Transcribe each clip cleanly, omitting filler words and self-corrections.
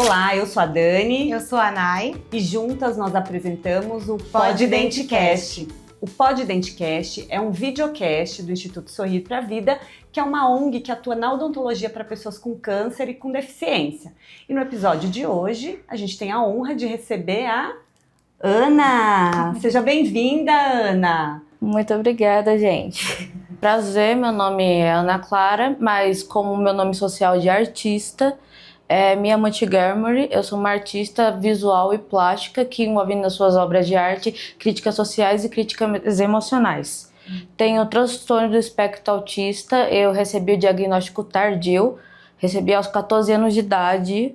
Olá, eu sou a Dani. Eu sou a Nai. E juntas nós apresentamos o Pod Dentecast. O Pod Dentecast é um videocast do Instituto Sorrir para a Vida, que é uma ONG que atua na odontologia para pessoas com câncer e com deficiência. E no episódio de hoje, a gente tem a honra de receber a Ana. Seja bem-vinda, Ana. Muito obrigada, gente. Prazer, meu nome é Ana Clara, mas como meu nome social de artista é Mia Montgomery. Eu sou uma artista visual e plástica que envolve nas suas obras de arte críticas sociais e críticas emocionais. Tenho transtorno do espectro autista, eu recebi o diagnóstico tardio, recebi aos 14 anos de idade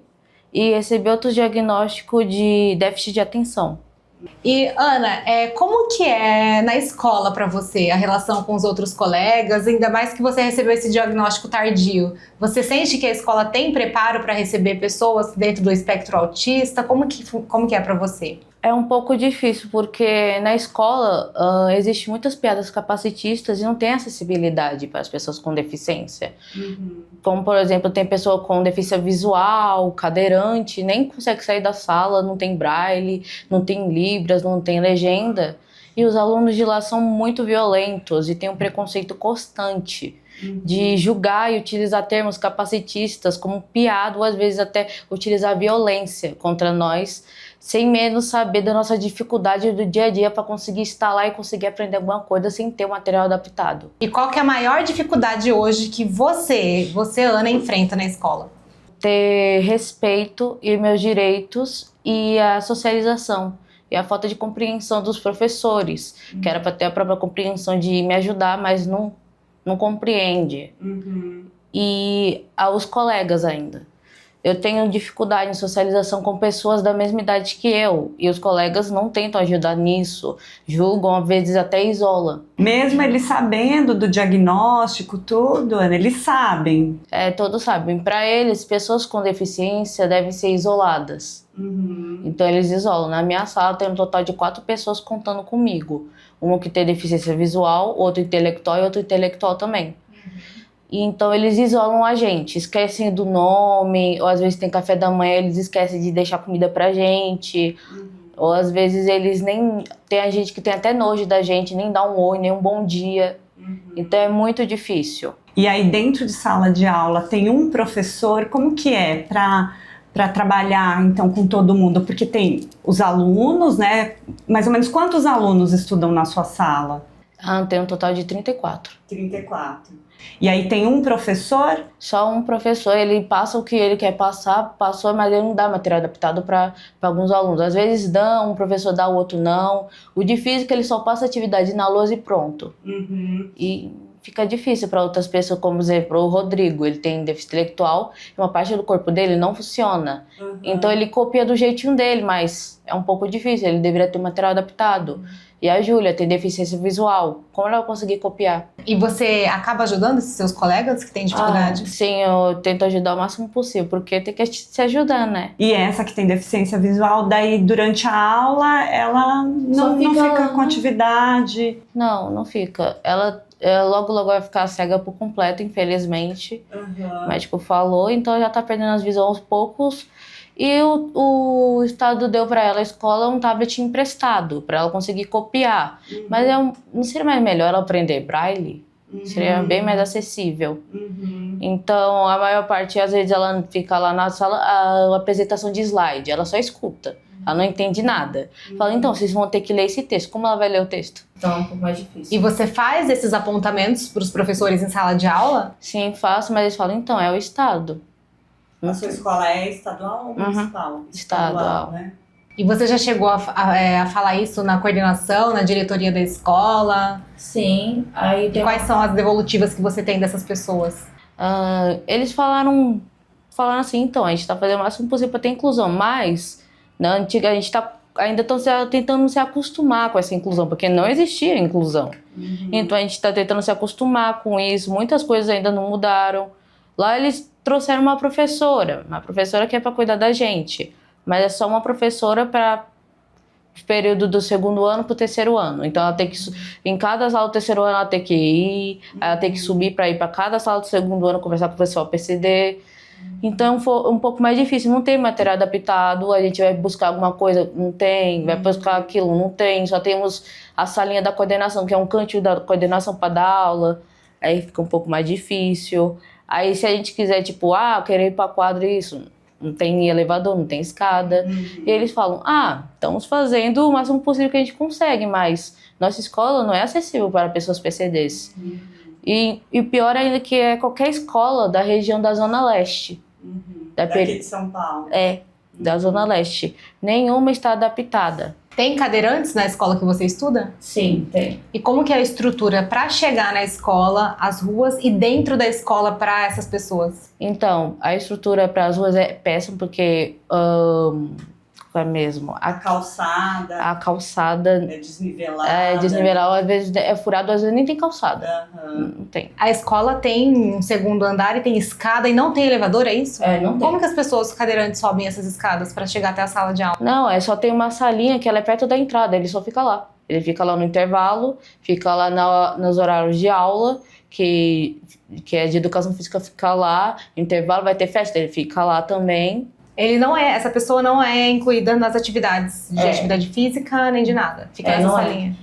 e recebi outro diagnóstico de déficit de atenção. E Ana, como que é na escola para você a relação com os outros colegas, ainda mais que você recebeu esse diagnóstico tardio? Você sente que a escola tem preparo para receber pessoas dentro do espectro autista? Como que é para você? É um pouco difícil, porque na escola existem muitas piadas capacitistas e não tem acessibilidade para as pessoas com deficiência. Como, por exemplo, tem pessoa com deficiência visual, cadeirante, nem consegue sair da sala, não tem braille, não tem libras, não tem legenda. E os alunos de lá são muito violentos e têm um preconceito constante de julgar e utilizar termos capacitistas como piada, ou às vezes até utilizar violência contra nós, sem menos saber da nossa dificuldade do dia a dia para conseguir estar lá e conseguir aprender alguma coisa sem ter o material adaptado. E qual que é a maior dificuldade hoje que você, Ana, enfrenta na escola? Ter respeito e meus direitos e a socialização. E a falta de compreensão dos professores, que era para ter a própria compreensão de me ajudar, mas não compreende. E aos colegas ainda. Eu tenho dificuldade em socialização com pessoas da mesma idade que eu. E os colegas não tentam ajudar nisso. Julgam, às vezes até isolam. Mesmo eles sabendo do diagnóstico, tudo, Ana, eles sabem. Todos sabem. Para eles, pessoas com deficiência devem ser isoladas. Então eles isolam. Na minha sala tem um total de 4 pessoas contando comigo. Uma que tem deficiência visual, outro intelectual e outro intelectual também. E então eles isolam a gente, esquecem do nome, ou às vezes tem café da manhã, eles esquecem de deixar comida pra gente. Ou às vezes eles nem... Tem a gente que tem até nojo da gente, nem dá um oi, nem um bom dia. Então é muito difícil. E aí dentro de sala de aula tem um professor, como que é para trabalhar então com todo mundo? Porque tem os alunos, né? Mais ou menos quantos alunos estudam na sua sala? Tem um total de 34. 34. E aí tem um professor? Só um professor, ele passa o que ele quer passar, passou, mas ele não dá material adaptado para alguns alunos. Às vezes dá, um professor dá, o outro não. O difícil é que ele só passa atividade na lousa e pronto. E fica difícil para outras pessoas, como por exemplo, o Rodrigo, ele tem déficit intelectual e uma parte do corpo dele não funciona. Então ele copia do jeitinho dele, mas é um pouco difícil, ele deveria ter material adaptado. E a Júlia tem deficiência visual, como ela vai conseguir copiar? E você acaba ajudando esses seus colegas que têm dificuldade? Sim, eu tento ajudar o máximo possível, porque tem que se ajudar, né? E essa que tem deficiência visual, daí durante a aula, ela não fica com atividade? Não fica. Ela logo vai ficar cega por completo, infelizmente. O médico falou, então já tá perdendo as visões aos poucos. E o Estado deu para ela, a escola, um tablet emprestado, para ela conseguir copiar. Mas não seria mais melhor ela aprender braille? Seria bem mais acessível. Então, a maior parte, às vezes, ela fica lá na sala, a apresentação de slide, ela só escuta. Ela não entende nada. Fala, então, vocês vão ter que ler esse texto. Como ela vai ler o texto? Então é um pouco mais difícil. E você faz esses apontamentos para os professores em sala de aula? Sim, faço, mas eles falam, então, é o Estado. A sua escola é estadual ou municipal? Estadual, né? E você já chegou a falar isso na coordenação, na diretoria da escola? Sim. Aí Quais são as devolutivas que você tem dessas pessoas? Eles falaram assim, então, a gente está fazendo o máximo possível para ter inclusão, mas na antiga a gente ainda está tentando se acostumar com essa inclusão, porque não existia inclusão. Então a gente está tentando se acostumar com isso, muitas coisas ainda não mudaram. Lá eles trouxeram uma professora que é para cuidar da gente, mas é só uma professora para o período do 2º ano para o 3º ano. Então ela tem que, em cada sala do 3º ano ela tem que ir, ela tem que subir para ir para cada sala do 2º ano conversar com o pessoal PCD. Então foi um pouco mais difícil, não tem material adaptado, a gente vai buscar alguma coisa, não tem, vai buscar aquilo, não tem, só temos a salinha da coordenação, que é um cantinho da coordenação para dar aula, aí fica um pouco mais difícil. Aí se a gente quiser, tipo, querer ir para quadra, isso, não tem elevador, não tem escada, e eles falam, estamos fazendo o máximo possível que a gente consegue, mas nossa escola não é acessível para pessoas PCDs. E pior ainda que é qualquer escola da região da Zona Leste. Daqui de São Paulo. Da Zona Leste. Nenhuma está adaptada. Tem cadeirantes na escola que você estuda? Sim, tem. E como que é a estrutura para chegar na escola, as ruas e dentro da escola para essas pessoas? Então, a estrutura para as ruas é péssima porque é mesmo. A calçada. A calçada é desnivelada. É desnivelada, às vezes é furado, às vezes nem tem calçada. Não tem. A escola tem um segundo andar e tem escada e não tem elevador, é isso? Não tem. Como que as pessoas cadeirantes sobem essas escadas para chegar até a sala de aula? Não, só tem uma salinha que ela é perto da entrada, ele só fica lá. Ele fica lá no intervalo, fica lá nos horários de aula, que é de educação física, fica lá. No intervalo vai ter festa, ele fica lá também. Essa pessoa não é incluída nas atividades de atividade física nem de nada. Fica nessa salinha.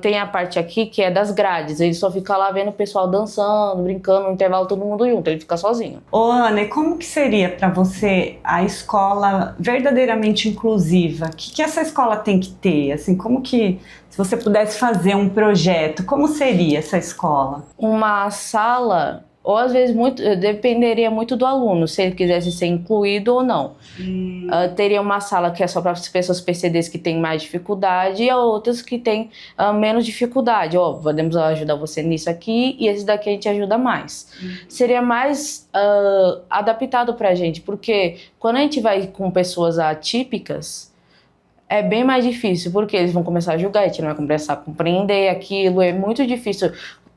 Tem a parte aqui que é das grades. Ele só fica lá vendo o pessoal dançando, brincando, no intervalo todo mundo junto. Ele fica sozinho. Ô, Ana, e como que seria para você a escola verdadeiramente inclusiva? O que essa escola tem que ter? Assim, como que, se você pudesse fazer um projeto, como seria essa escola? Uma sala... Ou às vezes dependeria muito do aluno, se ele quisesse ser incluído ou não. Teria uma sala que é só para as pessoas PCDs que têm mais dificuldade e outras que têm menos dificuldade. Podemos ajudar você nisso aqui e esse daqui a gente ajuda mais. Seria mais adaptado para a gente, porque quando a gente vai com pessoas atípicas, é bem mais difícil, porque eles vão começar a julgar, a gente não vai começar a compreender aquilo, é muito difícil.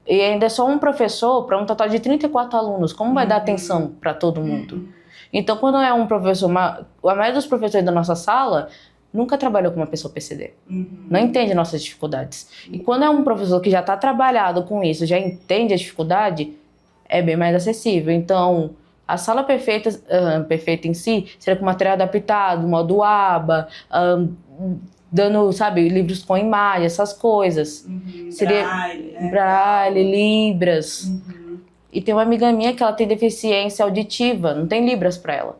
E ainda é só um professor para um total de 34 alunos. Como vai dar atenção para todo mundo? Então, quando é um professor... A maioria dos professores da nossa sala nunca trabalhou com uma pessoa PCD. Não entende nossas dificuldades. E quando é um professor que já está trabalhado com isso, já entende a dificuldade, é bem mais acessível. Então, a sala perfeita em si seria com material adaptado, modo aba... dando, livros com imagem, essas coisas. Seria braille, libras. E tem uma amiga minha que ela tem deficiência auditiva, não tem libras para ela.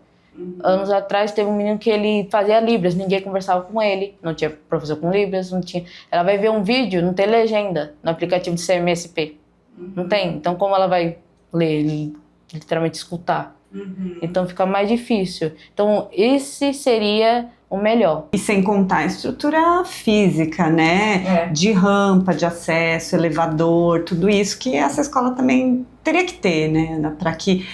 Anos atrás teve um menino que ele fazia libras, ninguém conversava com ele, não tinha professor com libras, não tinha. Ela vai ver um vídeo, não tem legenda no aplicativo de CMSP. Não tem. Então como ela vai ler, literalmente escutar? Então fica mais difícil. Então esse seria o melhor. E sem contar a estrutura física, né? De rampa, de acesso, elevador, tudo isso que essa escola também teria que ter, né? Para que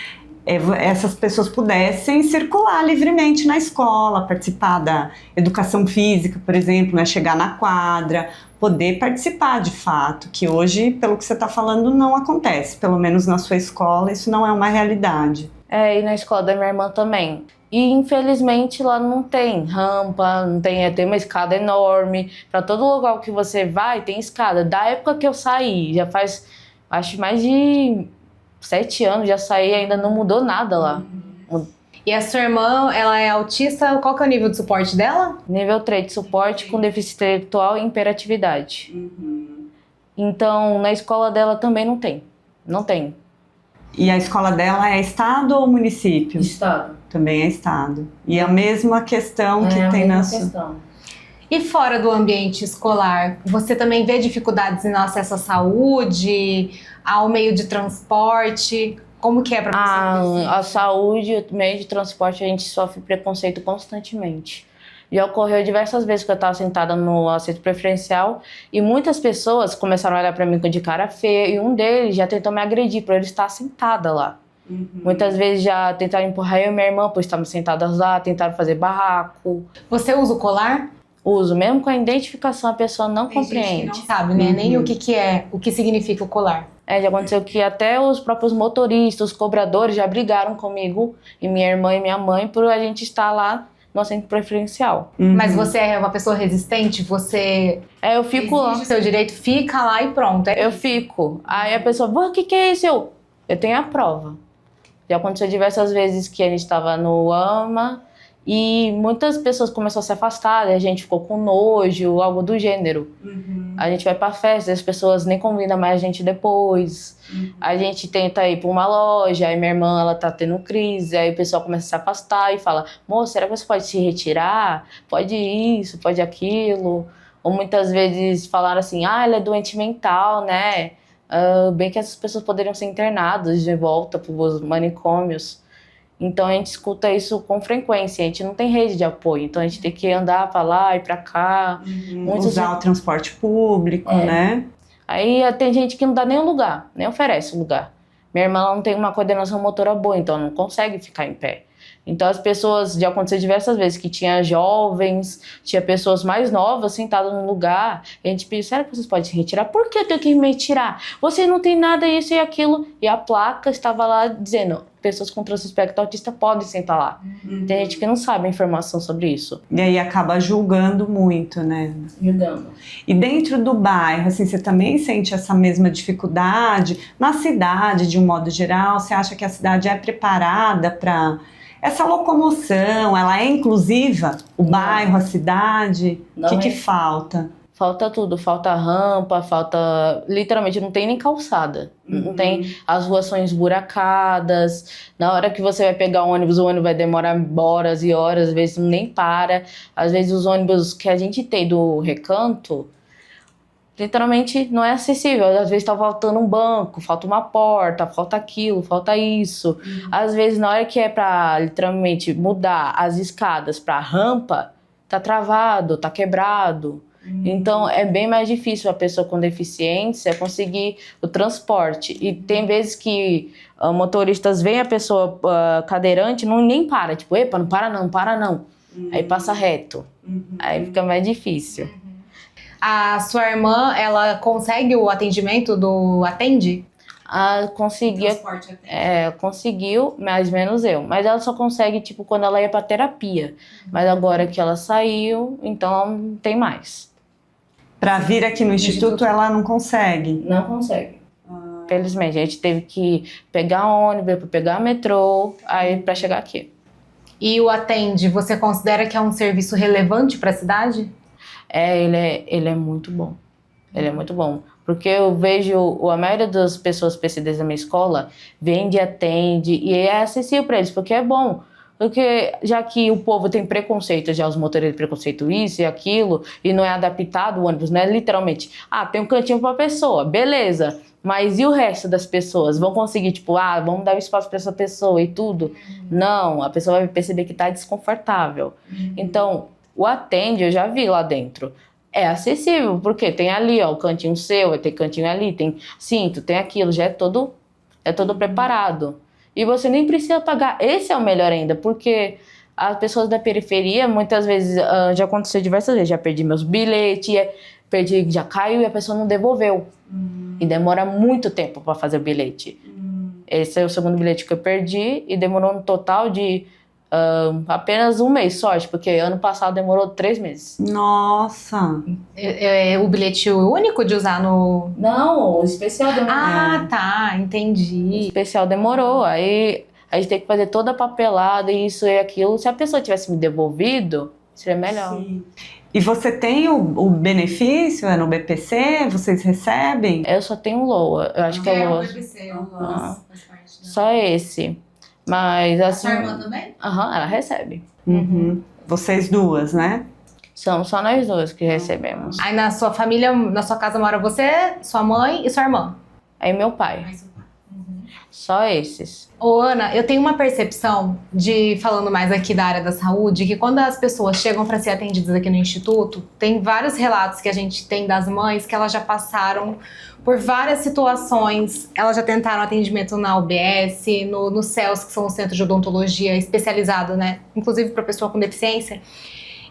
essas pessoas pudessem circular livremente na escola, participar da educação física, por exemplo, né? Chegar na quadra, poder participar de fato, que hoje, pelo que você está falando, não acontece. Pelo menos na sua escola, isso não é uma realidade. E na escola da minha irmã também. E infelizmente lá não tem rampa, não tem, tem uma escada enorme. Para todo lugar que você vai tem escada. Da época que eu saí, já faz acho mais de 7 anos, já saí, ainda não mudou nada lá. E a sua irmã, ela é autista, qual que é o nível de suporte dela? Nível 3 de suporte com deficiência intelectual e hiperatividade. Então na escola dela também não tem. Não tem. E a escola dela é estado ou município? Estado. Também é estado. E a mesma questão que tem na sua... E fora do ambiente escolar, você também vê dificuldades no acesso à saúde, ao meio de transporte? Como que é para você? A saúde, o meio de transporte, a gente sofre preconceito constantemente. Já ocorreu diversas vezes que eu estava sentada no assento preferencial e muitas pessoas começaram a olhar para mim de cara feia e um deles já tentou me agredir por ele estar sentada lá. Muitas vezes já tentaram empurrar eu e minha irmã por estarmos sentadas lá, tentaram fazer barraco. Você usa o colar? Uso, mesmo com a identificação a pessoa não compreende. Gente que não sabe, né? Nem o que significa o colar. Já aconteceu que até os próprios motoristas, os cobradores já brigaram comigo e minha irmã e minha mãe por a gente estar lá no assento preferencial. Mas você é uma pessoa resistente? Você eu fico lá. O seu direito, fica lá e pronto. Eu fico. Aí a pessoa, o que é isso? Eu tenho a prova. Já aconteceu diversas vezes que a gente estava no AMA e muitas pessoas começaram a se afastar, a gente ficou com nojo, algo do gênero. A gente vai pra festa, as pessoas nem convidam mais a gente depois. A gente tenta ir pra uma loja, aí minha irmã, ela tá tendo crise, aí o pessoal começa a se afastar e fala, moça, será que você pode se retirar? Pode isso, pode aquilo. Ou muitas vezes falaram assim, ela é doente mental, né? Bem que essas pessoas poderiam ser internadas de volta pros manicômios. Então a gente escuta isso com frequência, a gente não tem rede de apoio, então a gente tem que andar pra lá e pra cá. Usar o transporte público, né? Aí tem gente que não dá nem um lugar, nem oferece um lugar. Minha irmã ela não tem uma coordenação motora boa, então ela não consegue ficar em pé. Então as pessoas, já aconteceu diversas vezes que tinha jovens, tinha pessoas mais novas sentadas no lugar, e a gente pediu, será que vocês podem se retirar? Por que eu tenho que me retirar? Você não tem nada isso e aquilo. E a placa estava lá dizendo, pessoas com transtorno espectro autista podem sentar lá. Tem gente que não sabe a informação sobre isso. E aí acaba julgando muito, né? Julgando. E dentro do bairro, assim, você também sente essa mesma dificuldade? Na cidade, de um modo geral, você acha que a cidade é preparada para essa locomoção? Ela é inclusiva? O bairro, a cidade? O que falta? Falta tudo, falta rampa, falta... Literalmente, não tem nem calçada. Não tem... As ruas são esburacadas. Na hora que você vai pegar o ônibus vai demorar horas e horas, às vezes nem para. Às vezes os ônibus que a gente tem do Recanto, literalmente não é acessível. Às vezes tá faltando um banco, falta uma porta, falta aquilo, falta isso. Às vezes, na hora que é pra, literalmente, mudar as escadas pra rampa, tá travado, tá quebrado. Então, é bem mais difícil a pessoa com deficiência conseguir o transporte. E tem vezes que motoristas veem a pessoa cadeirante e nem para. Tipo, epa, não para não, não para não. Aí passa reto. Aí fica mais difícil. A sua irmã, ela consegue o atendimento do Atende? Conseguiu, mais menos eu. Mas ela só consegue, tipo, quando ela ia pra terapia. Mas agora que ela saiu, então não tem mais. Para vir aqui no Instituto, ela não consegue? Não consegue. Felizmente, a gente teve que pegar ônibus, pegar metrô, aí para chegar aqui. E o Atende, você considera que é um serviço relevante para a cidade? Ele é muito bom. Ele é muito bom. Porque eu vejo a maioria das pessoas PCDs da minha escola vende, atende, e é acessível para eles, porque é bom. Porque já que o povo tem preconceito, já os motoristas têm preconceito isso e aquilo, e não é adaptado o ônibus, né? Literalmente, tem um cantinho pra pessoa, beleza. Mas e o resto das pessoas? Vão conseguir, tipo, vamos dar espaço pra essa pessoa e tudo? Não, a pessoa vai perceber que tá desconfortável. Então, o Atende, eu já vi lá dentro. É acessível, porque tem ali, ó, o cantinho seu, vai ter cantinho ali, tem cinto, tem aquilo, já é todo preparado. E você nem precisa pagar. Esse é o melhor ainda, porque as pessoas da periferia, muitas vezes, já aconteceu diversas vezes, já perdi meus bilhetes, já caiu e a pessoa não devolveu. E demora muito tempo para fazer o bilhete. Esse é o segundo bilhete que eu perdi e demorou um total de apenas um mês só, porque ano passado demorou 3 meses. Nossa! É o bilhete único de usar no... Não, o especial demorou. Tá, entendi. O especial demorou, aí a gente tem que fazer toda a papelada, isso e aquilo. Se a pessoa tivesse me devolvido, seria melhor. Sim. E você tem o benefício? É no BPC? Vocês recebem? Eu só tenho o LOA, eu acho que é o LOA. BPC, Só esse. Mas assim... A sua irmã também? Ela recebe. Vocês duas, né? Somos só nós duas que recebemos. Aí na sua família, na sua casa mora você, sua mãe e sua irmã? Aí meu pai. Só esses. Ô Ana, eu tenho uma percepção falando mais aqui da área da saúde, que quando as pessoas chegam para ser atendidas aqui no Instituto, tem vários relatos que a gente tem das mães que elas já passaram por várias situações. Elas já tentaram atendimento na UBS, no CELS, que são os centros de odontologia especializado, né? Inclusive para pessoa com deficiência.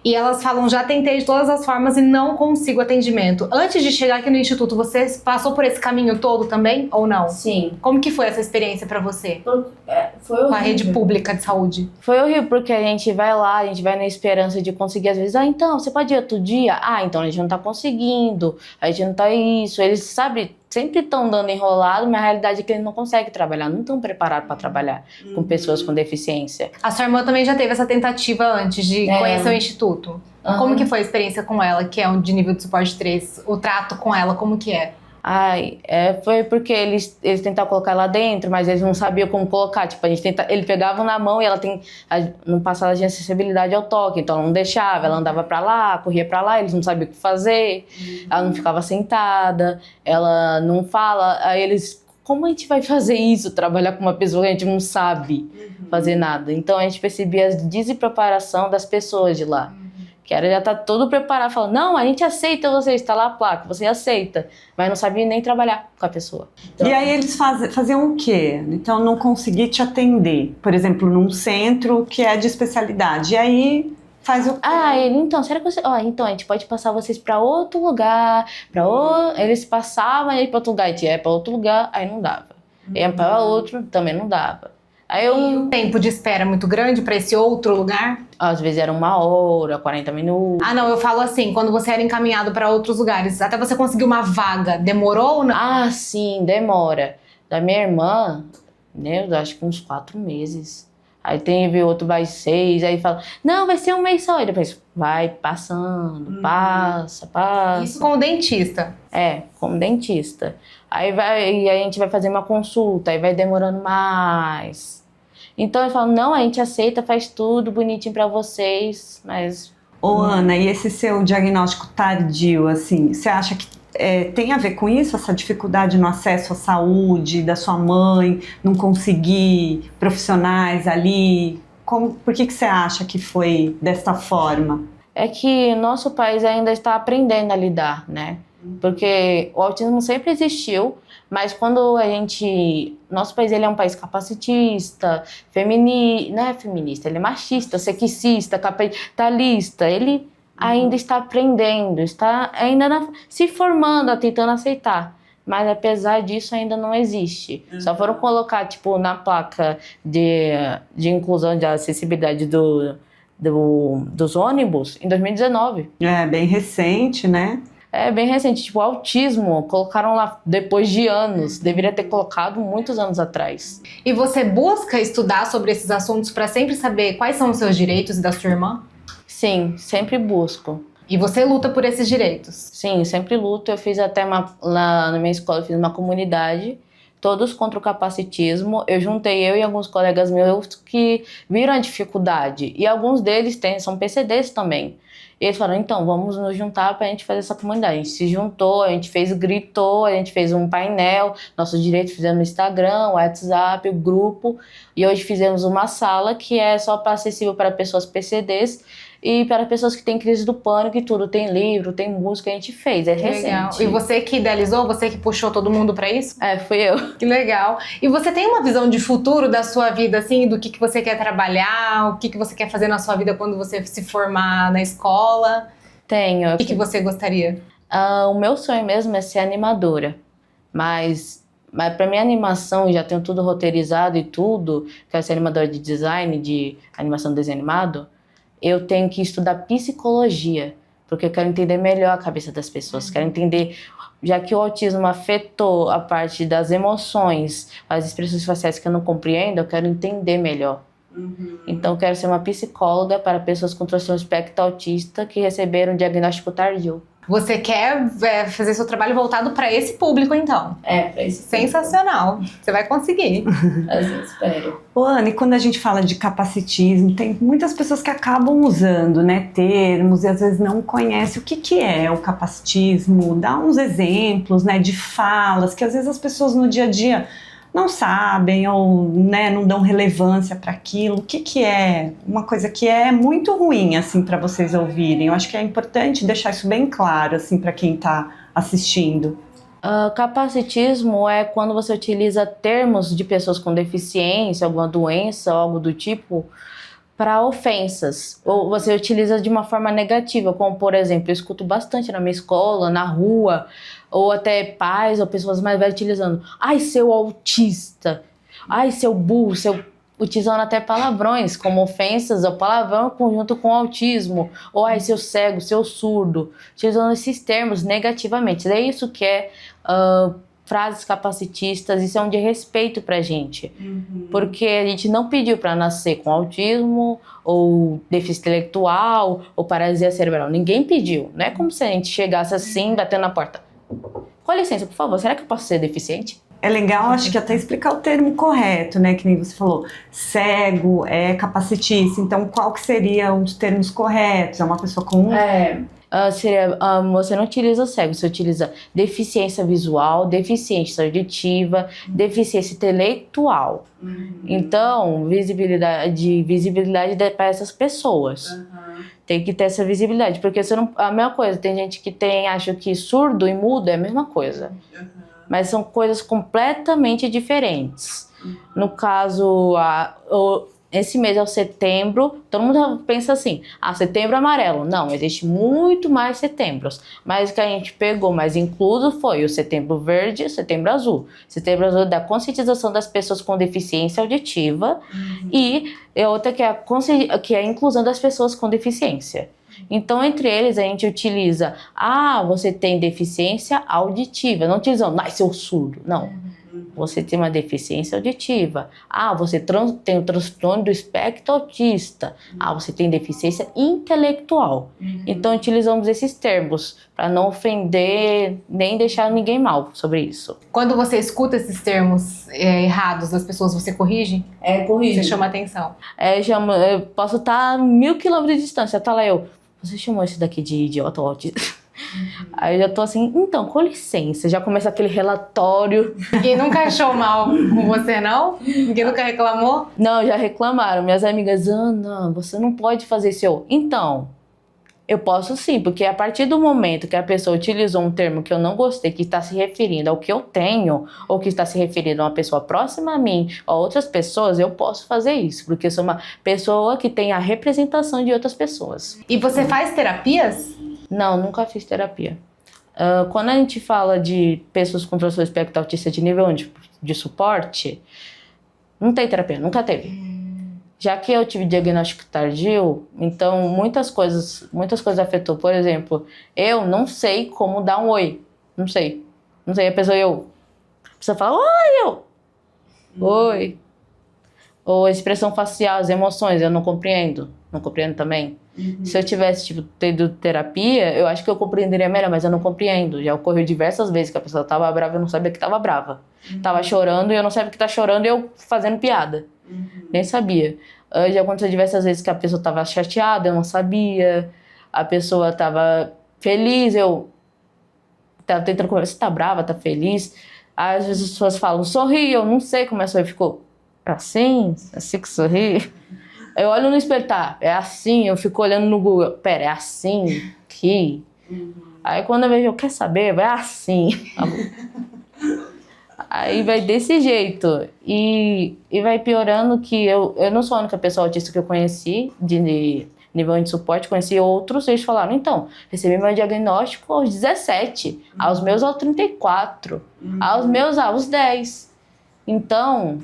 E elas falam, já tentei de todas as formas e não consigo atendimento. Antes de chegar aqui no Instituto, você passou por esse caminho todo também, ou não? Sim. Como que foi essa experiência pra você? Foi horrível. Com a rede pública de saúde? Foi horrível, porque a gente vai lá, a gente vai na esperança de conseguir, às vezes, então, você pode ir outro dia? Então a gente não tá conseguindo, a gente não tá isso. Eles, sabe, sempre estão dando enrolado, mas a realidade é que eles não conseguem trabalhar, não estão preparados para trabalhar com pessoas com deficiência. A sua irmã também já teve essa tentativa antes de conhecer o Instituto. Como que foi a experiência com ela, que é um de nível de suporte 3? O trato com ela, como que é? Foi porque eles tentaram colocar lá dentro, mas eles não sabiam como colocar. Tipo, eles pegavam na mão e ela no passado ela tinha acessibilidade ao toque, então ela não deixava, ela andava pra lá, corria pra lá, eles não sabiam o que fazer, ela não ficava sentada, ela não fala, aí eles... Como a gente vai fazer isso, trabalhar com uma pessoa que a gente não sabe fazer nada? Então a gente percebia a despreparação das pessoas de lá. Que era já tá todo preparado, falando, não, a gente aceita você, está lá a placa, você aceita. Mas não sabia nem trabalhar com a pessoa. Então, e aí eles faziam o quê? Então não consegui te atender, por exemplo, num centro que é de especialidade. E aí faz o quê? então, será que você... então, a gente pode passar vocês para outro lugar, eles passavam aí para outro lugar, a gente ia para outro lugar, aí não dava. Ia para outro, também não dava. Aí E o tempo de espera é muito grande para esse outro lugar? Às vezes era 1 hora, 40 minutos. Não, eu falo assim, quando você era encaminhado para outros lugares, até você conseguir uma vaga, demorou ou não? Sim, demora. Da minha irmã, né, eu acho que uns 4 meses. Aí teve outro mais 6, aí fala, não, vai ser 1 mês só. E depois vai passando, passa. Isso como dentista? Como dentista. Aí a gente vai fazer uma consulta, aí vai demorando mais. Então eu falo, não, a gente aceita, faz tudo bonitinho pra vocês, mas... Ô, Ana, e esse seu diagnóstico tardio, assim, você acha que tem a ver com isso, essa dificuldade no acesso à saúde da sua mãe, não conseguir profissionais ali? Por que você acha que foi desta forma? É que nosso país ainda está aprendendo a lidar, né? Porque o autismo sempre existiu, mas quando nosso país ele é um país capacitista, não é feminista, ele é machista, sexista, capitalista, ele ainda está aprendendo, está ainda se formando, tentando aceitar. Mas apesar disso ainda não existe. Só foram colocar tipo na placa de inclusão de acessibilidade dos ônibus em 2019. É bem recente, né? É bem recente, tipo, autismo, colocaram lá depois de anos, deveria ter colocado muitos anos atrás. E você busca estudar sobre esses assuntos para sempre saber quais são os seus direitos e da sua irmã? Sim, sempre busco. E você luta por esses direitos? Sim, sempre luto. Eu fiz até lá na minha escola, eu fiz uma comunidade, todos contra o capacitismo. Eu juntei eu e alguns colegas meus que viram a dificuldade. E alguns deles são PCDs também. E eles falaram, então, vamos nos juntar pra gente fazer essa comunidade. A gente se juntou, a gente gritou, a gente fez um painel, nossos direitos fizemos no Instagram, WhatsApp, o grupo. E hoje fizemos uma sala que é só acessível para pessoas PCDs e para pessoas que têm crise do pânico e tudo. Tem livro, tem música, a gente fez, recente. Legal. E você que idealizou, você que puxou todo mundo pra isso? Fui eu. Que legal. E você tem uma visão de futuro da sua vida, assim, do que você quer trabalhar, o que você quer fazer na sua vida quando você se formar na escola? Tenho. O que você gostaria? O meu sonho mesmo é ser animadora, mas para minha animação, já tenho tudo roteirizado e tudo, quero ser animadora de design, de animação de desenho animado, eu tenho que estudar psicologia, porque eu quero entender melhor a cabeça das pessoas, quero entender, já que o autismo afetou a parte das emoções, as expressões faciais que eu não compreendo, eu quero entender melhor. Então eu quero ser uma psicóloga para pessoas com transtorno espectro autista que receberam um diagnóstico tardio. Você quer fazer seu trabalho voltado para esse público, então? Para esse público. Sensacional. Você vai conseguir. Assim, espero. Ô, Ana, e quando a gente fala de capacitismo, tem muitas pessoas que acabam usando, né, termos e às vezes não conhecem o que é o capacitismo. Dá uns exemplos, né, de falas que às vezes as pessoas no dia a dia não sabem ou, né, não dão relevância para aquilo. O que é uma coisa que é muito ruim, assim, para vocês ouvirem? Eu acho que é importante deixar isso bem claro, assim, para quem está assistindo. Capacitismo é quando você utiliza termos de pessoas com deficiência, alguma doença, algo do tipo, para ofensas. Ou você utiliza de uma forma negativa, como, por exemplo, eu escuto bastante na minha escola, na rua, ou até pais ou pessoas mais velhas utilizando, ai, seu autista, ai, seu burro, utilizando até palavrões como ofensas, ou palavrão junto com autismo, ou ai, seu cego, seu surdo, utilizando esses termos negativamente. É isso que é frases capacitistas, isso é um desrespeito pra gente. Porque a gente não pediu pra nascer com autismo, ou déficit intelectual, ou paralisia cerebral. Ninguém pediu. Não é como se a gente chegasse assim, batendo na porta. Com licença, por favor, será que eu posso ser deficiente? É legal, acho que até explicar o termo correto, né? Que nem você falou, cego, capacitista. Então, qual que seria um dos termos corretos? É uma pessoa com... Você não utiliza cego, você utiliza deficiência visual, deficiência auditiva, deficiência intelectual. Então, visibilidade para essas pessoas. Tem que ter essa visibilidade, porque você não, a mesma coisa, tem gente que acha que surdo e mudo é a mesma coisa. Mas são coisas completamente diferentes. No caso, esse mês é o setembro, todo mundo pensa assim, setembro amarelo. Não, existe muito mais setembros. Mas o que a gente pegou mais incluso foi o setembro verde e o setembro azul. Setembro azul é da conscientização das pessoas com deficiência auditiva e outra que é a inclusão das pessoas com deficiência. Então, entre eles, a gente utiliza, você tem deficiência auditiva. Não utilizando, seu surdo. Não. Você tem uma deficiência auditiva. Você tem o transtorno do espectro autista. Você tem deficiência intelectual. Então, utilizamos esses termos para não ofender nem deixar ninguém mal sobre isso. Quando você escuta esses termos errados das pessoas, você corrige? Corrige. Você chama atenção? Eu posso estar a 1000 quilômetros de distância. Tá lá você chamou esse daqui de idiota ou autista? Aí eu já tô assim, então, com licença, já começa aquele relatório. Ninguém nunca achou mal com você, não? Ninguém nunca reclamou? Não, já reclamaram. Minhas amigas, Ana, você não pode fazer isso. Então, eu posso sim, porque a partir do momento que a pessoa utilizou um termo que eu não gostei, que está se referindo ao que eu tenho, ou que está se referindo a uma pessoa próxima a mim, ou a outras pessoas, eu posso fazer isso, porque eu sou uma pessoa que tem a representação de outras pessoas. E você faz terapias? Não, nunca fiz terapia. Quando a gente fala de pessoas com transtorno espectro autista de nível de suporte, não tem terapia, nunca teve. Já que eu tive diagnóstico tardio, então muitas coisas afetou. Por exemplo, eu não sei como dar um oi. Não sei. A pessoa fala, oi, oi. Ou a expressão facial, as emoções, eu não compreendo. Não compreendo também. Se eu tivesse, tido terapia, eu acho que eu compreenderia melhor, mas eu não compreendo. Já ocorreu diversas vezes que a pessoa tava brava e eu não sabia que tava brava. Tava chorando e eu não sabia que tá chorando e eu fazendo piada. Nem sabia. Já aconteceu diversas vezes que a pessoa tava chateada, eu não sabia. A pessoa tava feliz, eu tava tentando conversar, você tá brava, tá feliz? Às vezes as pessoas falam, sorri, eu não sei como é sorrir. Ficou assim que sorri. Eu olho no espelho, é assim, eu fico olhando no Google, pera, é assim que... Aí quando eu vejo, quer saber, vai assim. Aí vai desse jeito. E vai piorando que eu não sou a única pessoa autista que eu conheci, de nível de suporte, conheci outros, eles falaram, então, recebi meu diagnóstico aos 17, aos meus aos 34, aos meus aos 10. Então...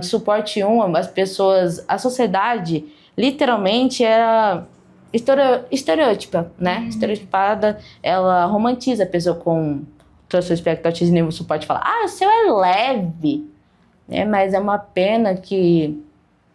de suporte 1, as pessoas, a sociedade literalmente era estereótipa, né? Estereotipada, ela romantiza a pessoa com transtorno espectro autista nível de suporte, fala, o seu é leve, né? Mas é uma pena que,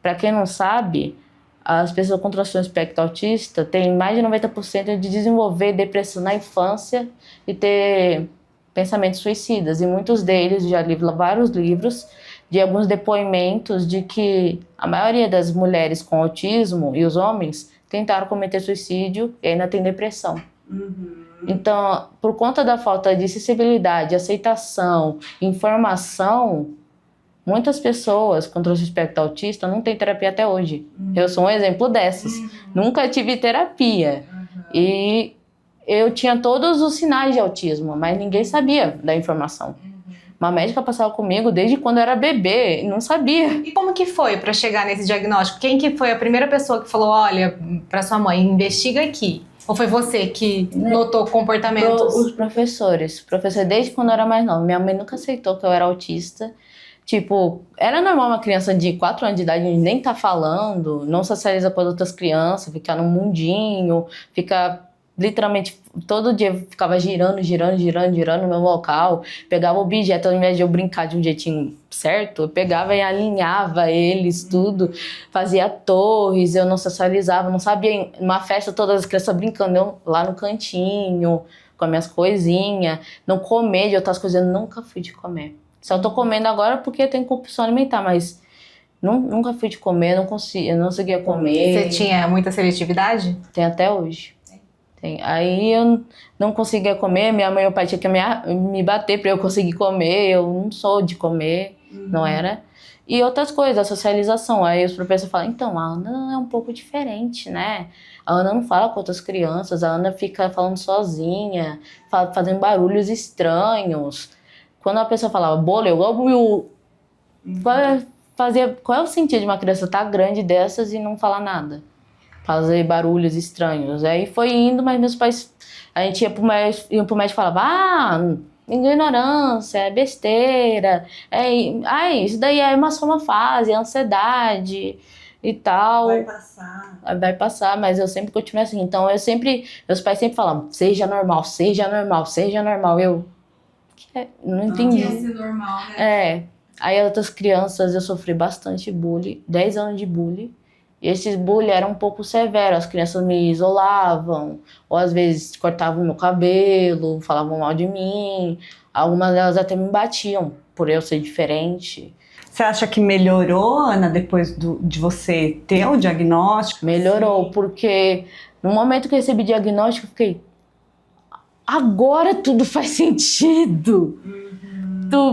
para quem não sabe, as pessoas com transtorno espectro autista têm mais de 90% de desenvolver depressão na infância e ter pensamentos suicidas, e muitos deles, já li vários livros, de alguns depoimentos de que a maioria das mulheres com autismo e os homens tentaram cometer suicídio e ainda tem depressão. Então, por conta da falta de acessibilidade, aceitação, informação, muitas pessoas com transtorno espectro autista não têm terapia até hoje. Eu sou um exemplo dessas. Nunca tive terapia. E eu tinha todos os sinais de autismo, mas ninguém sabia da informação. Uma médica passava comigo desde quando eu era bebê e não sabia. E como que foi para chegar nesse diagnóstico? Quem que foi a primeira pessoa que falou, olha, para sua mãe, investiga aqui? Ou foi você que notou comportamentos? Os professores. Desde quando eu era mais nova. Minha mãe nunca aceitou que eu era autista. Era normal uma criança de 4 anos de idade nem tá falando, não socializa com as outras crianças, ficar no mundinho, ficar literalmente, todo dia eu ficava girando no meu local. Pegava o objeto, ao invés de eu brincar de um jeitinho certo, eu pegava e alinhava eles, tudo. Fazia torres, eu não socializava, não sabia. Numa festa, todas as crianças brincando, eu lá no cantinho, com as minhas coisinhas. Não comer de outras coisas, eu nunca fui de comer. Só tô comendo agora porque eu tenho compulsão alimentar, mas nunca fui de comer, não conseguia comer. Você tinha muita seletividade? Tem até hoje. Aí eu não conseguia comer, minha mãe e meu pai tinham que me bater para eu conseguir comer, eu não sou de comer, não era. E outras coisas, a socialização. Aí os professores falam, então, a Ana é um pouco diferente, né? A Ana não fala com outras crianças, a Ana fica falando sozinha, fazendo barulhos estranhos. Quando a pessoa falava bolo, qual é o sentido de uma criança estar grande dessas e não falar nada? Fazer barulhos estranhos. Aí foi indo, mas meus pais... A gente ia pro médico e falava, ignorância, é besteira, isso daí é só uma fase, é ansiedade e tal. Vai passar, mas eu sempre continuo assim. Então, meus pais sempre falavam, seja normal, seja normal, seja normal. Eu não entendi. Que é ser normal, né? Aí outras crianças, eu sofri bastante bullying, 10 anos de bullying. E esses bullying eram um pouco severos, as crianças me isolavam, ou às vezes cortavam meu cabelo, falavam mal de mim. Algumas delas até me batiam, por eu ser diferente. Você acha que melhorou, Ana, depois de você ter o diagnóstico? Melhorou, porque no momento que eu recebi diagnóstico, eu fiquei... Agora tudo faz sentido!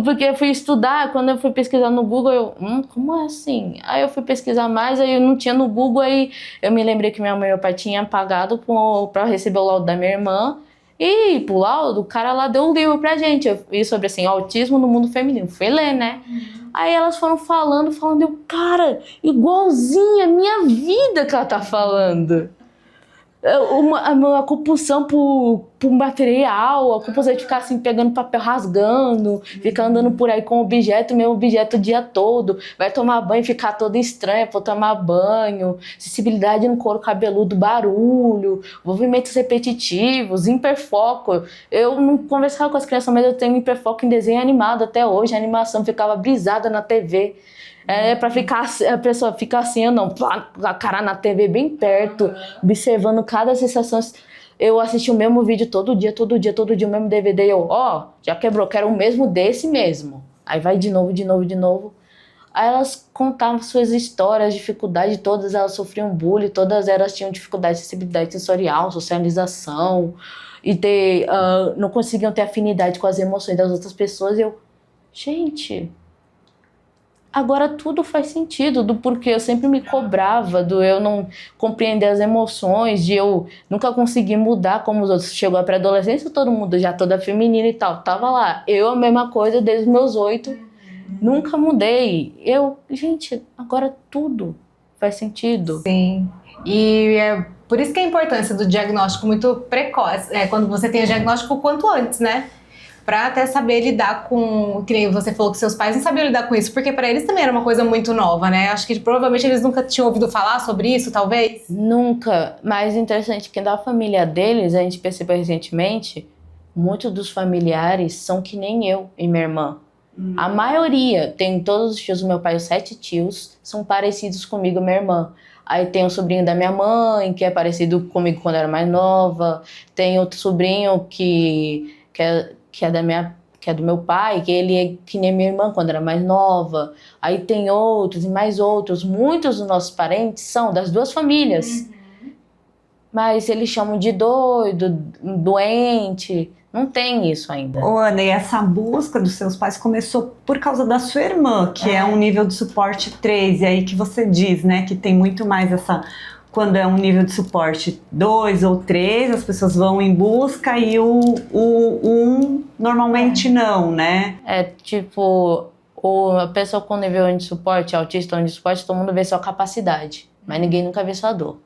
Porque eu fui estudar, quando eu fui pesquisar no Google, como é assim? Aí eu fui pesquisar mais, aí eu não tinha no Google, aí eu me lembrei que minha mãe e meu pai tinham pagado pra receber o laudo da minha irmã, e pro laudo, o cara lá deu um livro pra gente, eu vi sobre assim, autismo no mundo feminino, fui ler, né? Aí elas foram falando, eu, cara, igualzinha a minha vida que ela tá falando. A compulsão por material, a compulsão de ficar assim, pegando papel, rasgando, ficar andando por aí com objeto, meu objeto o dia todo, vai tomar banho e ficar toda estranha por tomar banho, sensibilidade no couro cabeludo, barulho, movimentos repetitivos, hiperfoco. Eu não conversava com as crianças, mas eu tenho hiperfoco em desenho animado até hoje, a animação ficava brisada na TV. Pra ficar, a pessoa fica assim, eu não, a cara na TV bem perto, observando cada sensação. Eu assisti o mesmo vídeo todo dia, o mesmo DVD, e eu, já quebrou, quero o mesmo desse mesmo. Aí vai de novo. Aí elas contavam suas histórias, dificuldade, todas elas sofriam bullying, todas elas tinham dificuldade de sensibilidade sensorial, socialização, e não conseguiam ter afinidade com as emoções das outras pessoas. E eu, gente... Agora tudo faz sentido, do porquê eu sempre me cobrava, do eu não compreender as emoções, de eu nunca conseguir mudar como os outros. Chegou a pré-adolescência, todo mundo já toda feminina e tal, tava lá. Eu a mesma coisa desde os meus 8, nunca mudei. Gente, agora tudo faz sentido. Sim, e é por isso que é a importância do diagnóstico muito precoce, quando você tem o diagnóstico o quanto antes, né? Pra até saber lidar com... Que nem você falou que seus pais não sabiam lidar com isso, porque pra eles também era uma coisa muito nova, né? Acho que provavelmente eles nunca tinham ouvido falar sobre isso, talvez. Nunca. Mas interessante que da família deles, a gente percebeu recentemente, muitos dos familiares são que nem eu e minha irmã. A maioria, tem todos os tios do meu pai, os 7 tios, são parecidos comigo e minha irmã. Aí tem o sobrinho da minha mãe, que é parecido comigo quando eu era mais nova. Tem outro sobrinho que é do meu pai, que ele é que nem minha irmã quando era mais nova. Aí tem outros e mais outros. Muitos dos nossos parentes são das duas famílias. Mas eles chamam de doido, doente. Não tem isso ainda. Ô, Ana, e essa busca dos seus pais começou por causa da sua irmã, que é um nível de suporte 3. E aí que você diz, né, que tem muito mais essa... Quando é um nível de suporte 2 ou 3, as pessoas vão em busca e o 1 normalmente não, né? Tipo, a pessoa com nível de suporte, autista ou de suporte, todo mundo vê sua capacidade, mas ninguém nunca vê sua dor.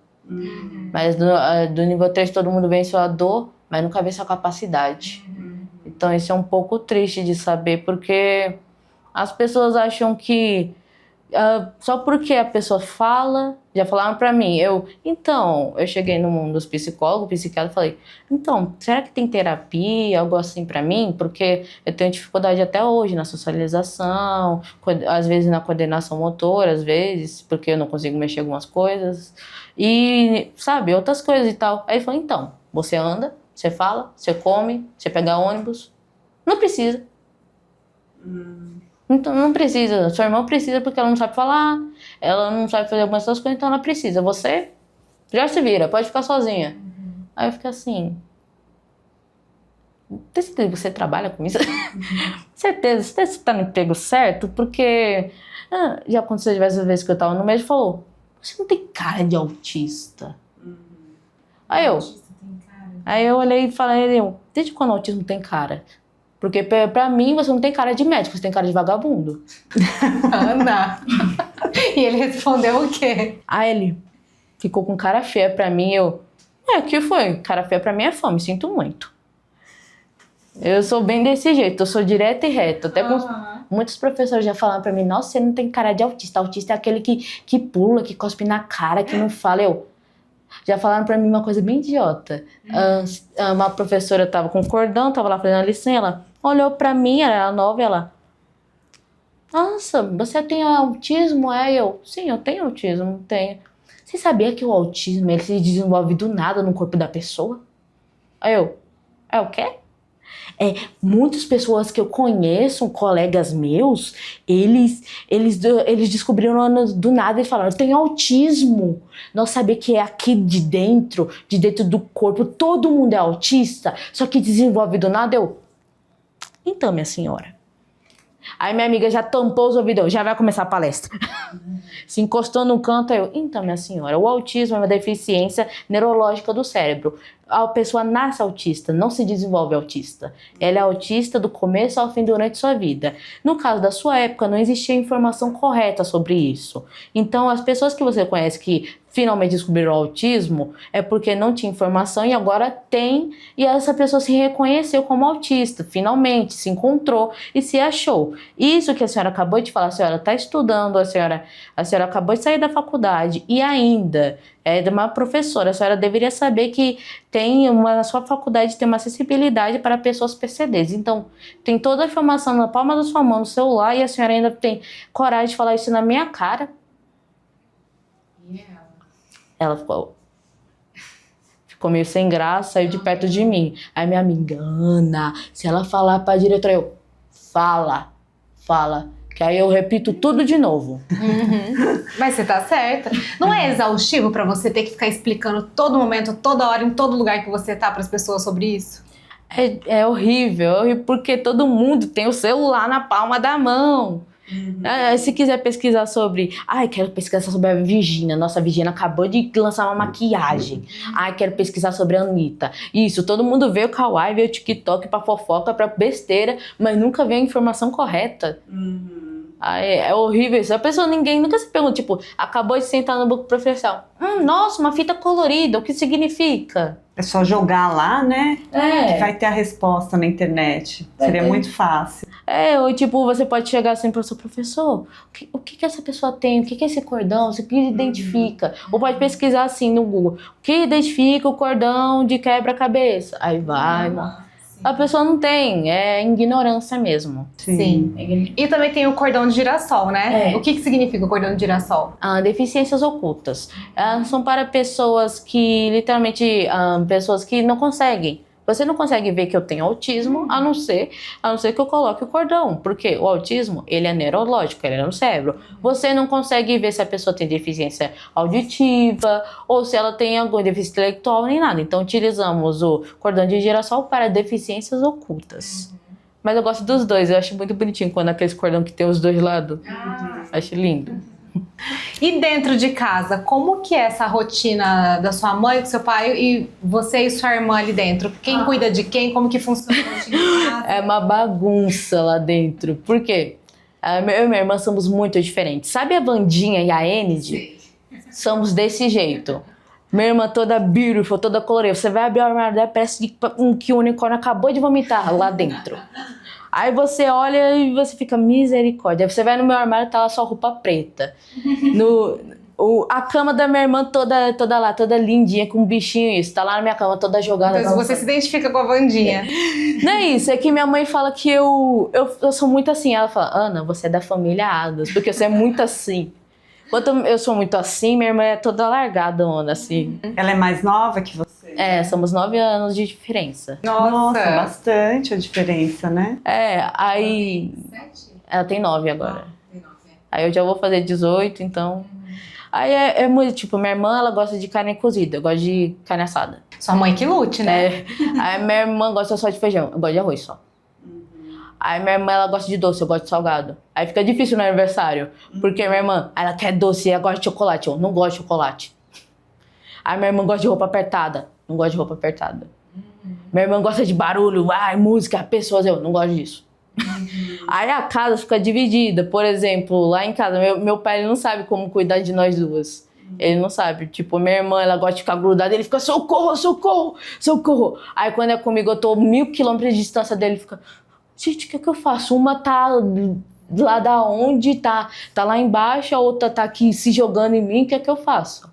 Mas do nível 3 todo mundo vê sua dor, mas nunca vê sua capacidade. Então isso é um pouco triste de saber, porque as pessoas acham que Só porque a pessoa fala, já falaram pra mim, eu cheguei no mundo dos psicólogos, psiquiatra, falei, então, será que tem terapia, algo assim pra mim? Porque eu tenho dificuldade até hoje na socialização, às vezes na coordenação motora, às vezes, porque eu não consigo mexer algumas coisas, e, sabe, outras coisas e tal. Aí ele falou, então, você anda, você fala, você come, você pega ônibus, não precisa. Então não precisa, sua irmã precisa porque ela não sabe falar, ela não sabe fazer algumas dessas coisas, então ela precisa. Você já se vira, pode ficar sozinha. Aí eu fico assim, tem certeza que você trabalha com isso? Certeza, você tá no emprego certo? Porque já aconteceu diversas vezes que eu tava no médico e falou, você não tem cara de autista. Aí eu olhei e falei, desde quando o autismo tem cara? Porque pra mim você não tem cara de médico, você tem cara de vagabundo. Ana. E ele respondeu o quê? Aí ele ficou com cara feia pra mim, que foi? Cara feia pra mim é fome, sinto muito. Eu sou bem desse jeito, eu sou direta e reta. Até muitos professores já falaram pra mim, nossa, você não tem cara de autista. Autista é aquele que pula, que cospe na cara, que não fala. Já falaram pra mim uma coisa bem idiota. Uma professora tava com cordão, tava lá fazendo a lição, ela olhou pra mim, era nova, ela... Nossa, você tem autismo? Sim, eu tenho autismo, tenho. Você sabia que o autismo, ele se desenvolve do nada no corpo da pessoa? O quê? Muitas pessoas que eu conheço, colegas meus, eles descobriram do nada e falaram, eu tenho autismo. Não sabia que é aqui de dentro do corpo, todo mundo é autista, só que desenvolve do nada. Então, minha senhora. Aí minha amiga já tampou os ouvidos, já vai começar a palestra. Se encostou no canto, então, minha senhora, o autismo é uma deficiência neurológica do cérebro. A pessoa nasce autista, não se desenvolve autista. Ela é autista do começo ao fim durante sua vida. No caso da sua época, não existia informação correta sobre isso. Então, as pessoas que você conhece que finalmente descobriram o autismo é porque não tinha informação e agora tem, e essa pessoa se reconheceu como autista, finalmente se encontrou e se achou. Isso que a senhora acabou de falar, a senhora está estudando, a senhora acabou de sair da faculdade e ainda é uma professora, a senhora deveria saber que na sua faculdade tem uma acessibilidade para pessoas PCDs. Então, tem toda a informação na palma da sua mão, no celular, e a senhora ainda tem coragem de falar isso na minha cara. Ela ficou meio sem graça, saiu de perto de mim. Aí minha amiga, Ana, se ela falar pra diretora, fala, que aí eu repito tudo de novo. Mas você tá certa. Não é exaustivo pra você ter que ficar explicando todo momento, toda hora, em todo lugar que você tá pras pessoas sobre isso? É horrível, porque todo mundo tem o celular na palma da mão. Se quiser pesquisar sobre... quero pesquisar sobre a Virgínia. Nossa, a Virgínia acabou de lançar uma maquiagem. Quero pesquisar sobre a Anitta. Isso, todo mundo vê o Kawaii, vê o TikTok pra fofoca, pra besteira, mas nunca vê a informação correta. É horrível isso. A pessoa, ninguém nunca se pergunta, tipo, acabou de sentar no banco do professor. Nossa, uma fita colorida, o que significa? É só jogar lá, né? Que vai ter a resposta na internet. Seria muito fácil. Ou tipo, você pode chegar assim pro seu professor, o que essa pessoa tem, o que é esse cordão, o que identifica? Ou pode pesquisar assim no Google, o que identifica o cordão de quebra-cabeça? Aí vai, a pessoa não tem, é ignorância mesmo. Sim. E também tem o cordão de girassol, né? O que significa o cordão de girassol? Deficiências ocultas. São para pessoas que, literalmente, pessoas que não conseguem. Você não consegue ver que eu tenho autismo, a não ser que eu coloque o cordão. Porque o autismo, ele é neurológico, ele é no cérebro. Você não consegue ver se a pessoa tem deficiência auditiva ou se ela tem alguma deficiência intelectual nem nada. Então, utilizamos o cordão de girassol para deficiências ocultas. Mas eu gosto dos dois, eu acho muito bonitinho quando aqueles cordão que tem os dois lados. Acho lindo. E dentro de casa, como que é essa rotina da sua mãe, do seu pai e você e sua irmã ali dentro? Quem cuida de quem? Como que funciona a rotina de casa? É uma bagunça lá dentro. Por quê? Eu e minha irmã somos muito diferentes. Sabe a Vandinha e a Enid? Somos desse jeito. Minha irmã toda beautiful, toda colorida. Você vai abrir o armário dela, parece que o unicórnio acabou de vomitar lá dentro. Aí você olha e você fica, misericórdia. Aí você vai no meu armário, tá lá só roupa preta. A cama da minha irmã toda lá, toda lindinha, com um bichinho isso. Tá lá na minha cama, toda jogada. Então você se identifica com a Wandinha. Não é isso, é que minha mãe fala que eu sou muito assim. Ela fala, Ana, você é da família Adams, porque você é muito assim. Quando eu sou muito assim, minha irmã é toda largada, Ana, assim. Ela é mais nova que você? É, somos 9 anos de diferença. Nossa, bastante a diferença, né? Aí... 7? Ela tem 9 agora. Tem 9, Aí eu já vou fazer 18, então... Aí é muito, tipo, minha irmã, ela gosta de carne cozida, eu gosto de carne assada. Sua mãe que lute, né? Aí minha irmã gosta só de feijão, eu gosto de arroz só. Aí minha irmã, ela gosta de doce, eu gosto de salgado. Aí fica difícil no aniversário, porque minha irmã, ela quer doce e ela gosta de chocolate, eu não gosto de chocolate. Aí minha irmã gosta de roupa apertada, não gosto de roupa apertada. Minha irmã gosta de barulho, música, pessoas, eu não gosto disso. Aí a casa fica dividida. Por exemplo, lá em casa, meu pai ele não sabe como cuidar de nós duas. Ele não sabe. Tipo, minha irmã, ela gosta de ficar grudada, ele fica socorro, socorro, socorro. Aí quando é comigo, eu tô 1000 quilômetros de distância dele, fica, gente, o que eu faço? Uma tá lá da onde, tá lá embaixo, a outra tá aqui se jogando em mim, o que é que eu faço?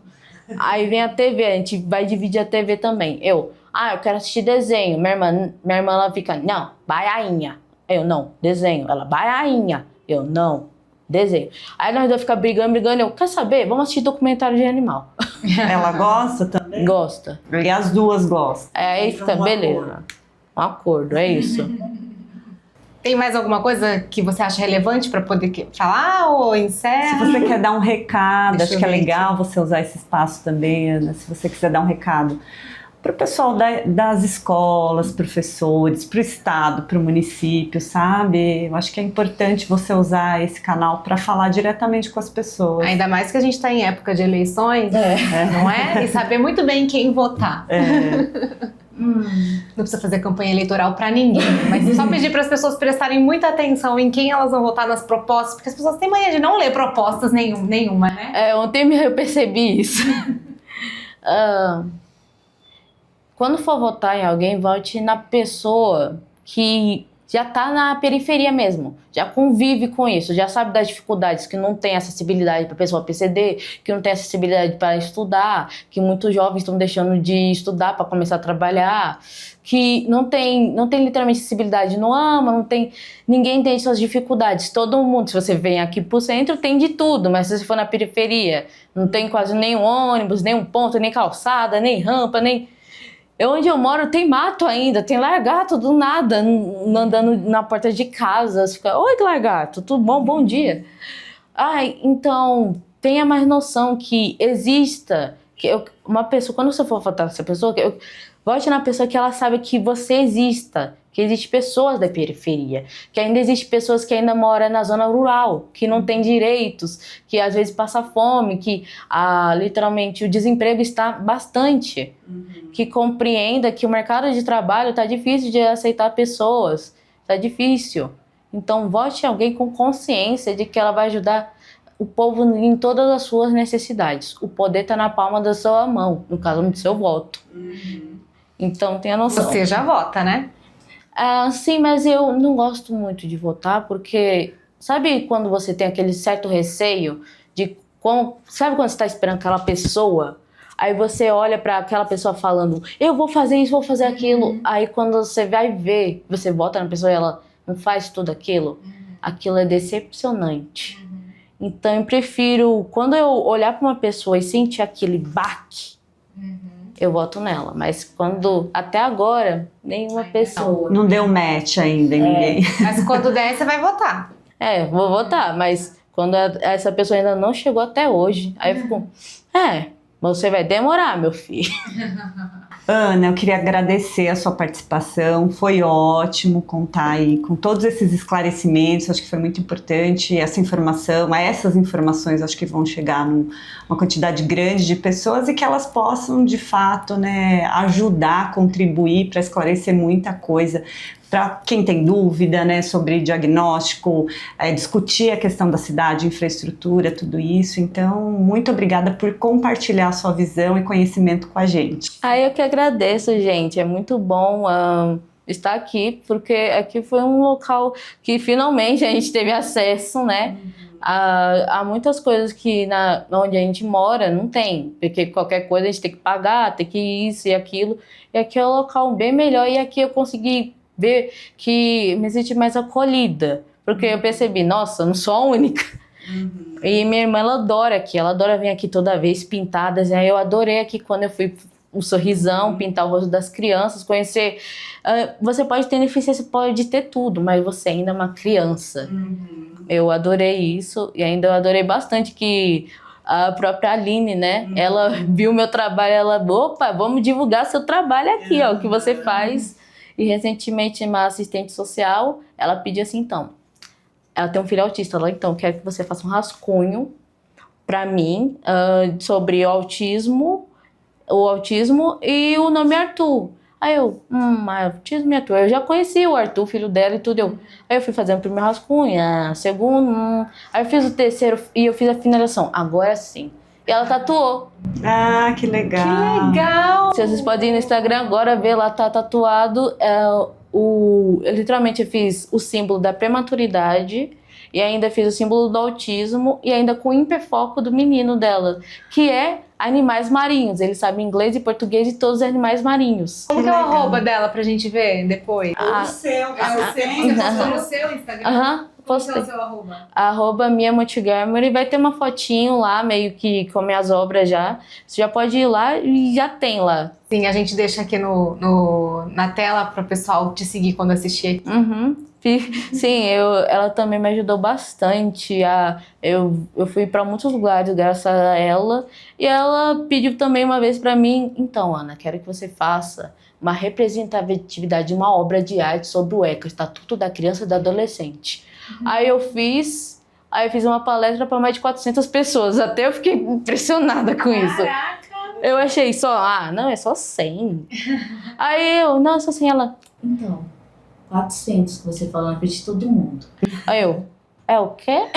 Aí vem a TV, a gente vai dividir a TV também. Eu quero assistir desenho. Minha irmã ela fica, não, baiainha. Eu, não, desenho. Ela, baiainha. Eu, não, desenho. Aí nós dois ficamos brigando. Eu, quer saber? Vamos assistir documentário de animal. Ela gosta também? Gosta. E as duas gostam. Aí fica, beleza. Um acordo, é isso. Tem mais alguma coisa que você acha relevante para poder falar ou encerra? Se você quer dar um recado, Deixa acho eu que é ver legal você usar esse espaço também, Ana, se você quiser dar um recado para o pessoal das escolas, professores, para o estado, para o município, sabe? Eu acho que é importante você usar esse canal para falar diretamente com as pessoas. Ainda mais que a gente está em época de eleições, não é? E saber muito bem quem votar. Não precisa fazer campanha eleitoral para ninguém, mas só pedir para as pessoas prestarem muita atenção em quem elas vão votar nas propostas, porque as pessoas têm mania de não ler propostas nenhuma, né? Ontem eu percebi isso. Quando for votar em alguém, vote na pessoa que já está na periferia mesmo, já convive com isso, já sabe das dificuldades, que não tem acessibilidade para pessoa PCD, que não tem acessibilidade para estudar, que muitos jovens estão deixando de estudar para começar a trabalhar, que não tem literalmente acessibilidade no AMA, ninguém tem suas dificuldades. Todo mundo, se você vem aqui pro centro, tem de tudo, mas se você for na periferia, não tem quase nenhum ônibus, nem um ponto, nem calçada, nem rampa, nem... Onde eu moro tem mato ainda, tem lagarto do nada, andando na porta de casa. Você fica, oi lagarto, tudo bom? Bom dia. Então, tenha mais noção que exista, uma pessoa, quando você for votar nessa pessoa, vote na pessoa que ela sabe que você exista, que existem pessoas da periferia, que ainda existem pessoas que ainda moram na zona rural, que não têm direitos, que às vezes passa fome, que literalmente o desemprego está bastante, que compreenda que o mercado de trabalho está difícil de aceitar pessoas, está difícil. Então vote em alguém com consciência de que ela vai ajudar o povo em todas as suas necessidades. O poder está na palma da sua mão, no caso do seu voto. Então tenha noção. Você já vota, né? Sim, mas eu não gosto muito de votar porque... Sabe quando você tem aquele certo receio de... Sabe quando você está esperando aquela pessoa? Aí você olha para aquela pessoa falando, eu vou fazer isso, vou fazer aquilo. Aí quando você vai ver, você vota na pessoa e ela não faz tudo aquilo, aquilo é decepcionante. Então eu prefiro, quando eu olhar para uma pessoa e sentir aquele baque, eu voto nela. Mas quando, até agora, nenhuma pessoa. Não deu match ainda em ninguém. Mas quando der, você vai votar. Vou votar, mas quando essa pessoa ainda não chegou até hoje, aí eu fico, você vai demorar, meu filho. Ana, eu queria agradecer a sua participação, foi ótimo contar aí com todos esses esclarecimentos, acho que foi muito importante essa informação, essas informações acho que vão chegar numa quantidade grande de pessoas e que elas possam de fato, né, ajudar, contribuir para esclarecer muita coisa. Para quem tem dúvida, né, sobre diagnóstico, discutir a questão da cidade, infraestrutura, tudo isso. Então, muito obrigada por compartilhar a sua visão e conhecimento com a gente. Eu que agradeço, gente. É muito bom. estar aqui, porque aqui foi um local que finalmente a gente teve acesso, né? Há muitas coisas que onde a gente mora não tem, porque qualquer coisa a gente tem que pagar, tem que isso e aquilo. E aqui é um local bem melhor, e aqui eu consegui ver que me senti mais acolhida, porque eu percebi, nossa, eu não sou a única. E minha irmã, ela adora vir aqui toda vez pintadas, e aí eu adorei aqui quando eu fui o sorrisão, pintar o rosto das crianças, conhecer. Você pode ter deficiência, pode ter tudo, mas você ainda é uma criança. Eu adorei isso, e ainda eu adorei bastante que a própria Aline, né? Ela viu meu trabalho, opa, vamos divulgar seu trabalho aqui, ó, o que você faz. E recentemente uma assistente social, ela pediu assim, então, ela tem um filho autista lá, então quero que você faça um rascunho pra mim sobre o autismo e o nome Arthur. Aí eu, autismo e Arthur. Eu já conheci o Arthur, filho dela e tudo. Aí eu fui fazendo o primeiro rascunho, segundo. Aí eu fiz o terceiro e eu fiz a finalização. Agora sim. E ela tatuou. Ah, que legal. Que legal! Vocês podem ir no Instagram agora ver, lá tá tatuado. Eu literalmente fiz o símbolo da prematuridade. E ainda fiz o símbolo do autismo e ainda com o hiperfoco do menino dela, que é animais marinhos. Ele sabe inglês e português e todos os animais marinhos. Como que é o arroba dela pra gente ver depois? O seu, Você postou no seu Instagram? Postei. Qual é o seu arroba? @Mia Montgomery. Vai ter uma fotinho lá, meio que com minhas obras já. Você já pode ir lá e já tem lá. Sim, a gente deixa aqui na tela para o pessoal te seguir quando assistir. Sim, ela também me ajudou bastante. Eu fui para muitos lugares graças a ela. E ela pediu também uma vez para mim, então, Ana, quero que você faça uma representatividade, uma obra de arte sobre o ECA, Estatuto da Criança e do Adolescente. Aí eu fiz uma palestra para mais de 400 pessoas. Até eu fiquei impressionada com isso. Caraca! Eu achei não, é só 100. Aí não, é só 100. Ela, então, 400 que você falou na frente de todo mundo. Aí é o quê?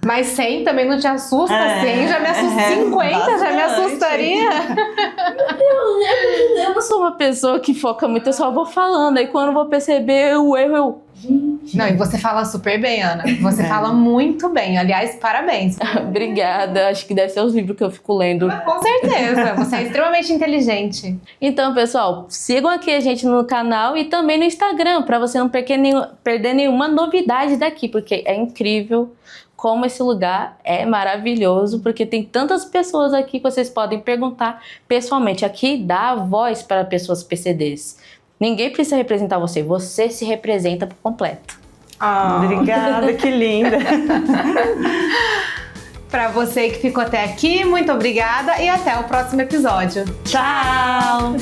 Mas 100 também não te assusta? 100 já me assusta. 50 já me assustaria? Eu não sou uma pessoa que foca muito, eu só vou falando. Aí quando eu vou perceber o erro, gente. Não, e você fala super bem, Ana. Você fala muito bem. Aliás, parabéns. Obrigada. Acho que deve ser os livros que eu fico lendo. Com certeza. Você é extremamente inteligente. Então, pessoal, sigam aqui a gente no canal e também no Instagram, para você não perder nenhuma novidade daqui, porque é incrível como esse lugar é maravilhoso, porque tem tantas pessoas aqui que vocês podem perguntar pessoalmente. Aqui dá voz para pessoas PCDs. Ninguém precisa representar você, você se representa por completo. Obrigada, que linda. Para você que ficou até aqui, muito obrigada e até o próximo episódio. Tchau!